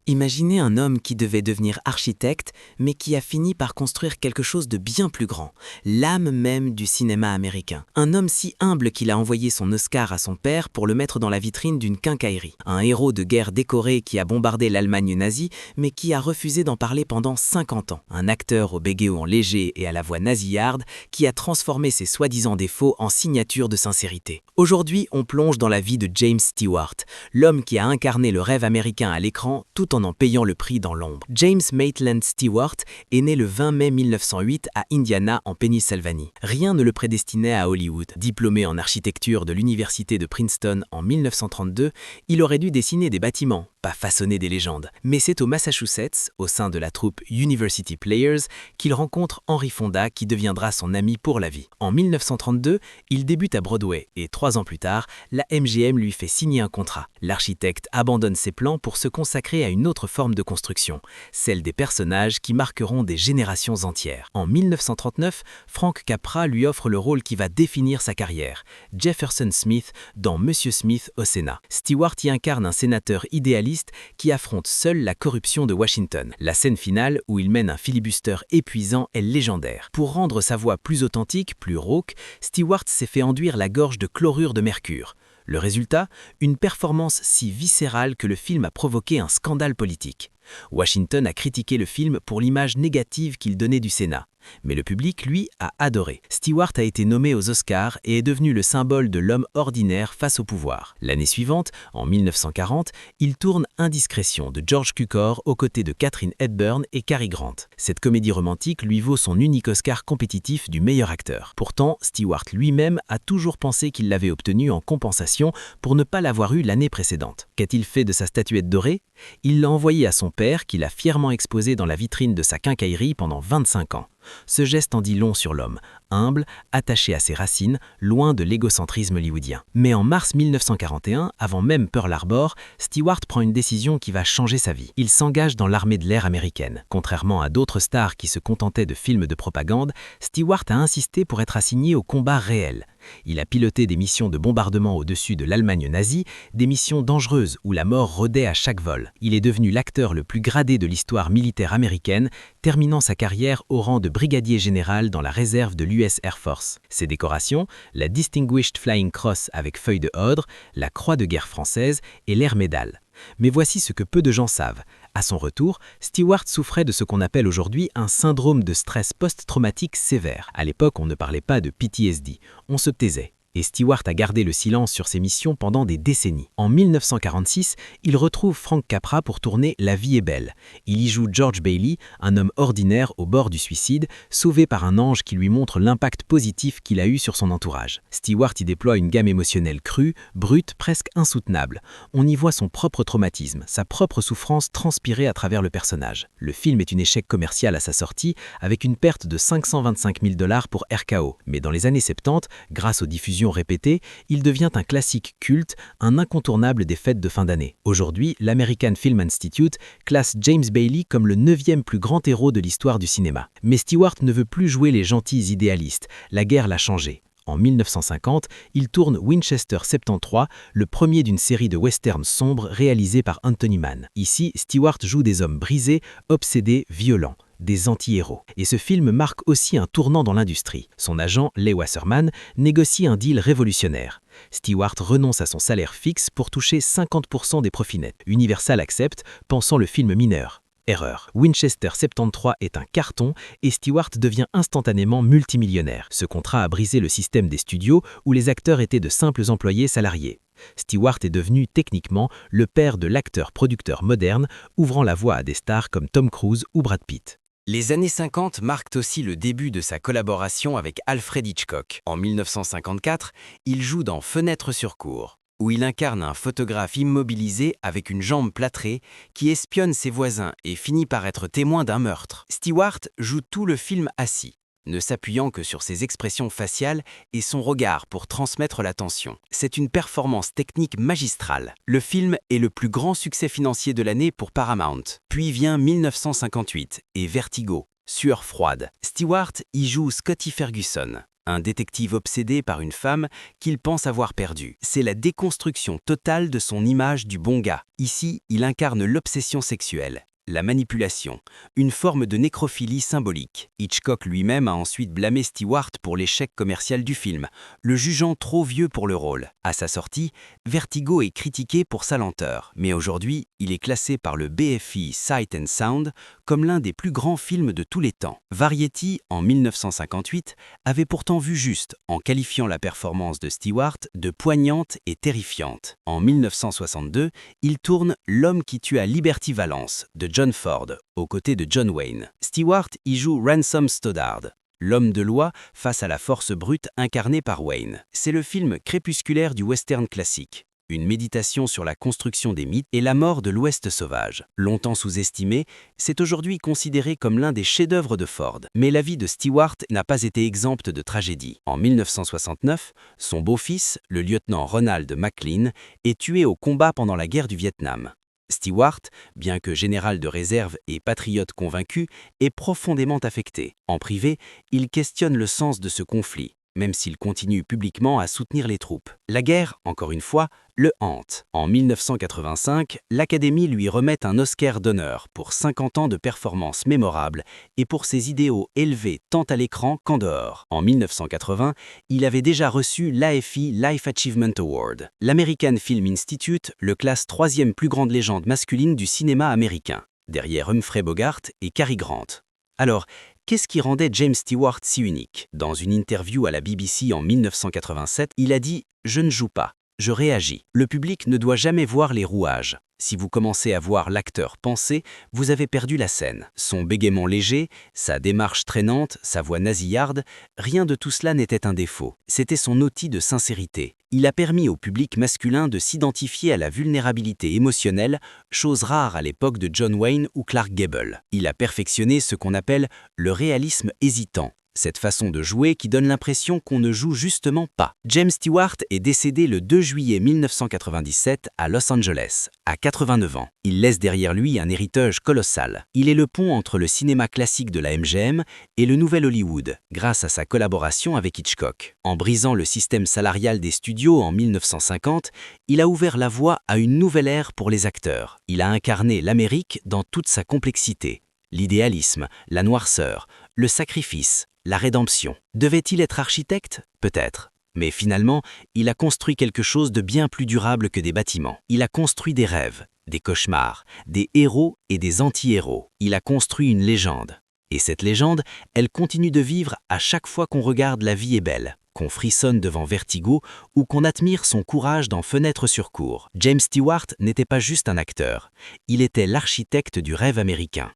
Imaginez un homme qui devait devenir architecte, mais qui a fini par construire quelque chose de bien plus grand, l'âme même du cinéma américain. Un homme si humble qu'il a envoyé son Oscar à son père pour le mettre dans la vitrine d'une quincaillerie. Un héros de guerre décoré qui a bombardé l'Allemagne nazie, mais qui a refusé d'en parler pendant 50 ans. Un acteur au bégéant léger et à la voix nasillarde qui a transformé ses soi-disant défauts en signature de sincérité. Aujourd'hui, on plonge dans la vie de James Stewart, l'homme qui a incarné le rêve américain à l'écran tout en payant le prix dans l'ombre. James Maitland Stewart est né le 20 mai 1908 à Indiana, en Pennsylvanie. Rien ne le prédestinait à Hollywood. Diplômé en architecture de l'université de Princeton en 1932, il aurait dû dessiner des bâtiments, pas façonner des légendes. Mais c'est au Massachusetts, au sein de la troupe University Players, qu'il rencontre Henry Fonda qui deviendra son ami pour la vie. En 1932, il débute à Broadway et 3 ans plus tard, la MGM lui fait signer un contrat. L'architecte abandonne ses plans pour se consacrer à une autre forme de construction, celle des personnages qui marqueront des générations entières. En 1939, Frank Capra lui offre le rôle qui va définir sa carrière, Jefferson Smith dans Monsieur Smith au Sénat. Stewart y incarne un sénateur idéaliste qui affronte seul la corruption de Washington. La scène finale, où il mène un filibuster épuisant, est légendaire. Pour rendre sa voix plus authentique, plus rauque, Stewart s'est fait enduire la gorge de chlorure de mercure. Le résultat, une performance si viscérale que le film a provoqué un scandale politique. Washington a critiqué le film pour l'image négative qu'il donnait du Sénat. Mais le public, lui, a adoré. Stewart a été nommé aux Oscars et est devenu le symbole de l'homme ordinaire face au pouvoir. L'année suivante, en 1940, il tourne Indiscrétion de George Cukor aux côtés de Katharine Hepburn et Cary Grant. Cette comédie romantique lui vaut son unique Oscar compétitif du meilleur acteur. Pourtant, Stewart lui-même a toujours pensé qu'il l'avait obtenu en compensation pour ne pas l'avoir eu l'année précédente. Qu'a-t-il fait de sa statuette dorée? Il l'a envoyée à son père qui l'a fièrement exposée dans la vitrine de sa quincaillerie pendant 25 ans. Ce geste en dit long sur l'homme, humble, attaché à ses racines, loin de l'égocentrisme hollywoodien. Mais en mars 1941, avant même Pearl Harbor, Stewart prend une décision qui va changer sa vie. Il s'engage dans l'armée de l'air américaine. Contrairement à d'autres stars qui se contentaient de films de propagande, Stewart a insisté pour être assigné au combat réel. Il a piloté des missions de bombardement au-dessus de l'Allemagne nazie, des missions dangereuses où la mort rôdait à chaque vol. Il est devenu l'acteur le plus gradé de l'histoire militaire américaine, terminant sa carrière au rang de brigadier général dans la réserve de l'US Air Force. Ses décorations, la Distinguished Flying Cross avec feuille de Hodre, la Croix de guerre française et l'Air Medal. Mais voici ce que peu de gens savent. À son retour, Stewart souffrait de ce qu'on appelle aujourd'hui un syndrome de stress post-traumatique sévère. À l'époque, on ne parlait pas de PTSD, on se taisait. Et Stewart a gardé le silence sur ses missions pendant des décennies. En 1946, il retrouve Frank Capra pour tourner La vie est belle. Il y joue George Bailey, un homme ordinaire au bord du suicide, sauvé par un ange qui lui montre l'impact positif qu'il a eu sur son entourage. Stewart y déploie une gamme émotionnelle crue, brute, presque insoutenable. On y voit son propre traumatisme, sa propre souffrance transpirée à travers le personnage. Le film est un échec commercial à sa sortie, avec une perte de 525 000 $ pour RKO. Mais dans les années 70, grâce aux diffusions répétées, il devient un classique culte, un incontournable des fêtes de fin d'année. Aujourd'hui, l'American Film Institute classe James Bailey comme le 9e plus grand héros de l'histoire du cinéma. Mais Stewart ne veut plus jouer les gentils idéalistes, la guerre l'a changé. En 1950, il tourne Winchester 73, le premier d'une série de westerns sombres réalisés par Anthony Mann. Ici, Stewart joue des hommes brisés, obsédés, violents. Des anti-héros. Et ce film marque aussi un tournant dans l'industrie. Son agent, Leigh Wasserman, négocie un deal révolutionnaire. Stewart renonce à son salaire fixe pour toucher 50% des profits nets. Universal accepte, pensant le film mineur. Erreur. Winchester 73 est un carton et Stewart devient instantanément multimillionnaire. Ce contrat a brisé le système des studios où les acteurs étaient de simples employés salariés. Stewart est devenu techniquement le père de l'acteur-producteur moderne, ouvrant la voie à des stars comme Tom Cruise ou Brad Pitt. Les années 50 marquent aussi le début de sa collaboration avec Alfred Hitchcock. En 1954, il joue dans Fenêtre sur cour, où il incarne un photographe immobilisé avec une jambe plâtrée qui espionne ses voisins et finit par être témoin d'un meurtre. Stewart joue tout le film assis, ne s'appuyant que sur ses expressions faciales et son regard pour transmettre la tension. C'est une performance technique magistrale. Le film est le plus grand succès financier de l'année pour Paramount. Puis vient 1958 et Vertigo, Sueur froide. Stewart y joue Scotty Ferguson, un détective obsédé par une femme qu'il pense avoir perdue. C'est la déconstruction totale de son image du bon gars. Ici, il incarne l'obsession sexuelle, la manipulation, une forme de nécrophilie symbolique. Hitchcock lui-même a ensuite blâmé Stewart pour l'échec commercial du film, le jugeant trop vieux pour le rôle. À sa sortie, Vertigo est critiqué pour sa lenteur, mais aujourd'hui, il est classé par le BFI Sight and Sound comme l'un des plus grands films de tous les temps. Variety, en 1958, avait pourtant vu juste en qualifiant la performance de Stewart de poignante et terrifiante. En 1962, il tourne L'homme qui tua Liberty Valance de John Ford, aux côtés de John Wayne. Stewart y joue Ransom Stoddard, l'homme de loi face à la force brute incarnée par Wayne. C'est le film crépusculaire du western classique, une méditation sur la construction des mythes et la mort de l'Ouest sauvage. Longtemps sous-estimé, c'est aujourd'hui considéré comme l'un des chefs-d'œuvre de Ford. Mais la vie de Stewart n'a pas été exempte de tragédie. En 1969, son beau-fils, le lieutenant Ronald McLean, est tué au combat pendant la guerre du Vietnam. Stewart, bien que général de réserve et patriote convaincu, est profondément affecté. En privé, il questionne le sens de ce conflit, même s'il continue publiquement à soutenir les troupes. La guerre, encore une fois, le hante. En 1985, l'Académie lui remet un Oscar d'honneur pour 50 ans de performances mémorables et pour ses idéaux élevés tant à l'écran qu'en dehors. En 1980, il avait déjà reçu l'AFI Life Achievement Award. L'American Film Institute le classe 3e plus grande légende masculine du cinéma américain, derrière Humphrey Bogart et Cary Grant. Alors, qu'est-ce qui rendait James Stewart si unique? Dans une interview à la BBC en 1987, il a dit « Je ne joue pas, je réagis. Le public ne doit jamais voir les rouages. Si vous commencez à voir l'acteur penser, vous avez perdu la scène. » Son bégaiement léger, sa démarche traînante, sa voix nasillarde, rien de tout cela n'était un défaut. C'était son outil de sincérité. Il a permis au public masculin de s'identifier à la vulnérabilité émotionnelle, chose rare à l'époque de John Wayne ou Clark Gable. Il a perfectionné ce qu'on appelle le réalisme hésitant. Cette façon de jouer qui donne l'impression qu'on ne joue justement pas. James Stewart est décédé le 2 juillet 1997 à Los Angeles, à 89 ans. Il laisse derrière lui un héritage colossal. Il est le pont entre le cinéma classique de la MGM et le nouvel Hollywood, grâce à sa collaboration avec Hitchcock. En brisant le système salarial des studios en 1950, il a ouvert la voie à une nouvelle ère pour les acteurs. Il a incarné l'Amérique dans toute sa complexité. L'idéalisme, la noirceur, le sacrifice, la rédemption. Devait-il être architecte? Peut-être. Mais finalement, il a construit quelque chose de bien plus durable que des bâtiments. Il a construit des rêves, des cauchemars, des héros et des anti-héros. Il a construit une légende. Et cette légende, elle continue de vivre à chaque fois qu'on regarde La vie est belle, qu'on frissonne devant Vertigo ou qu'on admire son courage dans Fenêtre sur cour. James Stewart n'était pas juste un acteur, il était l'architecte du rêve américain.